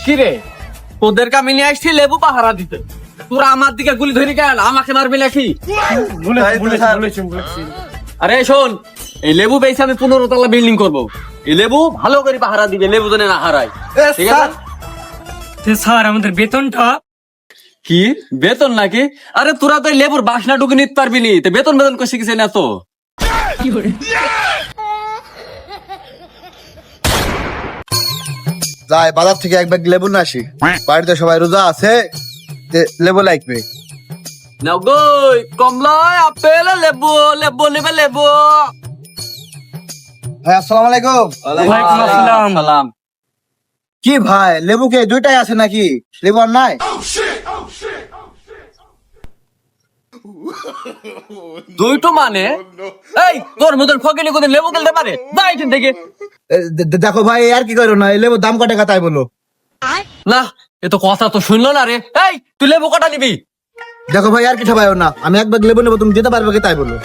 কিরে তোদেরকে আমি নিয়ে আসছি লেবু পাহারা দিতে, তোরা আমার দিকে গুলি ধরে কেন আমাকে মারবি নাকি? আরে শোন, এই লেবু বেশি আমি 15 তলা বিল্ডিং করবো, এই লেবু ভালো করে পাহারা দিবে, লেবু যেন না হারায়। ঠিক আছে স্যার, আমাদের বেতনটা কি বেতন নাকি? আরে তোরা তো লেবুর বাসনা ঢুকে নিতে পারবি নি, তো বেতন বেতন করে শিখেছে না তো। যাই বাজার থেকে এক ব্যাগ লেবু না আসি, বাড়িতে সবাই রোজা আছে, লেবু লাগবে। নাও গো কমলা আপেল লেবু, লেবু নেবে লেবু। ভাই আসসালামু আলাইকুম। ওয়ালাইকুম আসসালাম। সালাম। কি ভাই লেবু কে দুইটাই আছে নাকি? লেবু আর নাই? দুইটো মানে এই তোর মতন ফকিনি কোন লেবু খেলতে পারে? যাই এখান থেকে। দেখো ভাই আর কি করো না, এই লেবু দাম কত টাকা তাই বলো। না এ তো কথা তো শুনলো না রে। এই তুই লেবু কটা নিবি? দেখো ভাই আর কি ঠাবাইও না, আমি এক ব্যাগ লেবু নেবো, তুমি দিতে পারবে কি তাই বলো।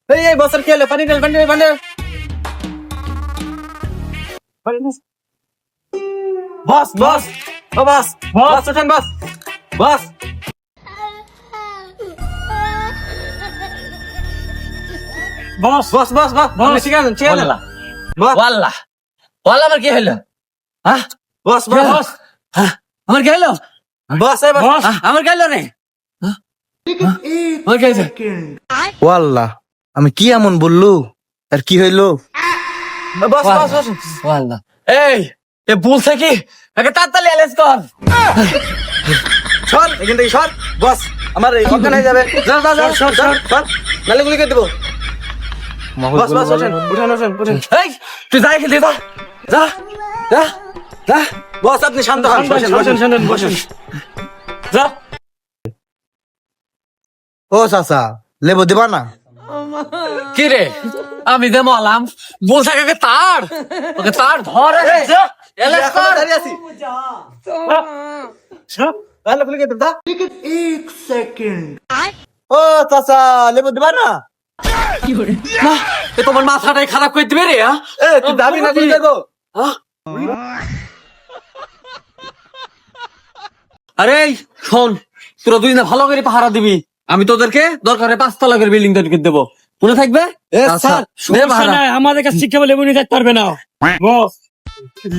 এই এই বছর কি হলো? পানি ঢেল পানি ঢেল পানি ঢেল। বস বস ও বস বস ওঠেন বস বস। বস বস বস বস বস শিখালেন শিখালেন ওয়াল্লাহ ওয়াল্লাহ আমার কি হলো? হ্যাঁ বস বস বস হ্যাঁ আমার কি হলো? বস এই বস আমার কি হলো রে? আমার কি হয়েছে? ও আল্লাহ, আমি কি এমন বললু আর কি হইলো? বস বস বস ওয়াল্লাহ এই এ বলছে কি একে তাড়াতাড়ি অ্যালেজ কর। সর এখান থেকে সর, বস আমার অজ্ঞান হয়ে যাবে। যা যা যা সর সর সর নালে গুলি করে দেবো। বস বস ওঠেন উঠেন উঠেন উঠেন। এই তুই যা এখান থেকে যা যা যা যা। বস আপনি শান্ত হন, বসেন বসেন বসেন যা। ও চাচা লেবু দিবা না? কি রে আমি যে মলাম বলছে কাকে তার ওকে তার ধরে অ্যালেজ কর। ও চাচা লেবু দিবা না? না এ তোমার মাথাটাই খারাপ করে দিবে রে। তুই দাবি না তুই দেখো। আরে শোন, তোরা দুই না ভালো করে পাহারা দিবি, আমি তোদেরকে দরকারে 5 তলা করে বিল্ডিং তৈরি করে দেবো, মনে থাকবে? স্যার, দে পাহারা। আমাদের কাছে শিক্ষা লেবু নিয়ে যেতে পারবে না। বস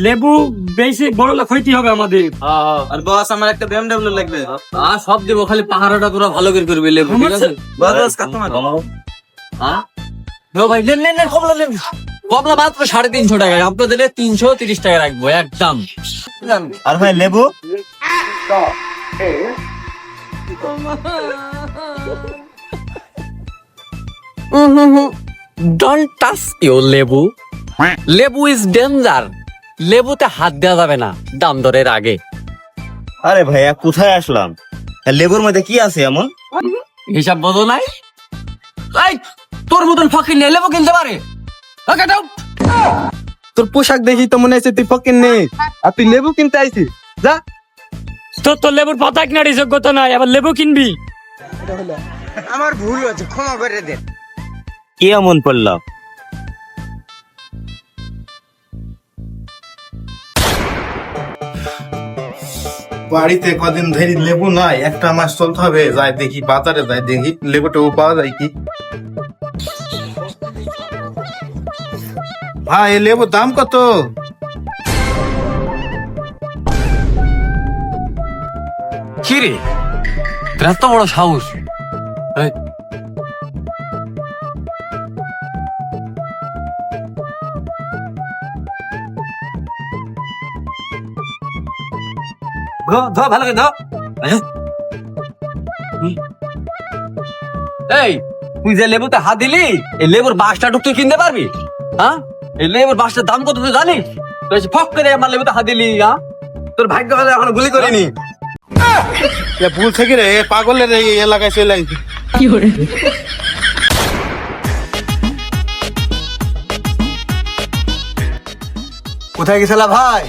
লেবু বেশি বড় লোক হইতে হবে আমাদের। আর বস আমার একটা BMW লাগবে। সব দেবো, খালি পাহারাটা তোরা ভালো করে করবি লেবু, ঠিক আছে? বস কাস্টমার। ভাই লেন লেন লেন কমলা লেন, কমলা মাত্র 350 টাকা, আপনাদের 330 টাকা রাখবো একদম। আর ভাই লেবু? ডোন্ট টাচ ইউর লেবু, লেবু ইজ ডেঞ্জার, লেবুতে হাত দেওয়া যাবে না দাম দরের আগে। আরে ভাইয়া কোথায় আসলাম? লেবুর মধ্যে কি আছে এমন? হিসাব বোঝো নাই? এই তোর মতন ফকির নিয়ে লেবু কিনতে পারে? ওকে দাও। তোর পোশাক দেখি তো মনে হচ্ছে তুই ফকির নেই, আর তুই লেবু কিনতে আইছিস। যা। তোর লেবুর পাতা কেনার যোগ্যতা নাই, আবার লেবু কিনবি? আমার ভুল হয়েছে, ক্ষমা করে দে। কি এমন করলাম? বাড়িতে কদিন ধরে লেবু নাই, একটা মাস চলতে হবে। যাই দেখি বাজারে, যাই দেখি লেবু টেবু পাওয়া যায় কি। ভাই এই লেবুর দাম কত? কি রে তোর এত বড় সাহস? এই, ধর ভালো করে ধর। এই তুই যে লেবুতে হাত দিলি, এই লেবুর বাসটা তুই কিনতে পারবি? হ্যাঁ এই লেবুর বাসটার দাম কত তুই জানিস? তুই ফক করে আমার লেবুতে হাত দিলি, হ্যাঁ তোর ভাগ্য ভালো এখনো গুলি করিনি। ভুল থেকে রে পাগলের এই এলাকায় চলে আসবে। কোথায় গেছিলা ভাই?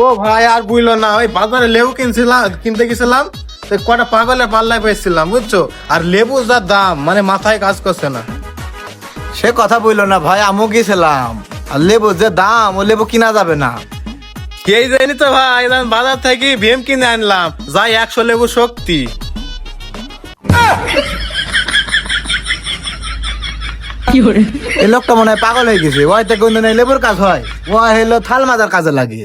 ও ভাই আর বুঝলো না, ওই বাজারে লেবু কিনতে গেছিলাম, তো কটা পাগলের পাল্লায় পেয়েছিলাম বুঝছো। আর লেবু যা দাম, মানে মাথায় কাজ করছে না। সে কথা বললো না ভাই, আমও গেছিলাম, আর লেবু যে দাম ও লেবু কিনা যাবে না। এই জানি তো ভাই, আমি বাজার থেকে ভীম কিনে আনলাম, যাই 100 লেবু শক্তি। এই লোকটা মনে হয় পাগল হয়ে গেছে, ওই থেকে লেবুর কাজ হয়, ও হলো থাল মাজার কাজে লাগে।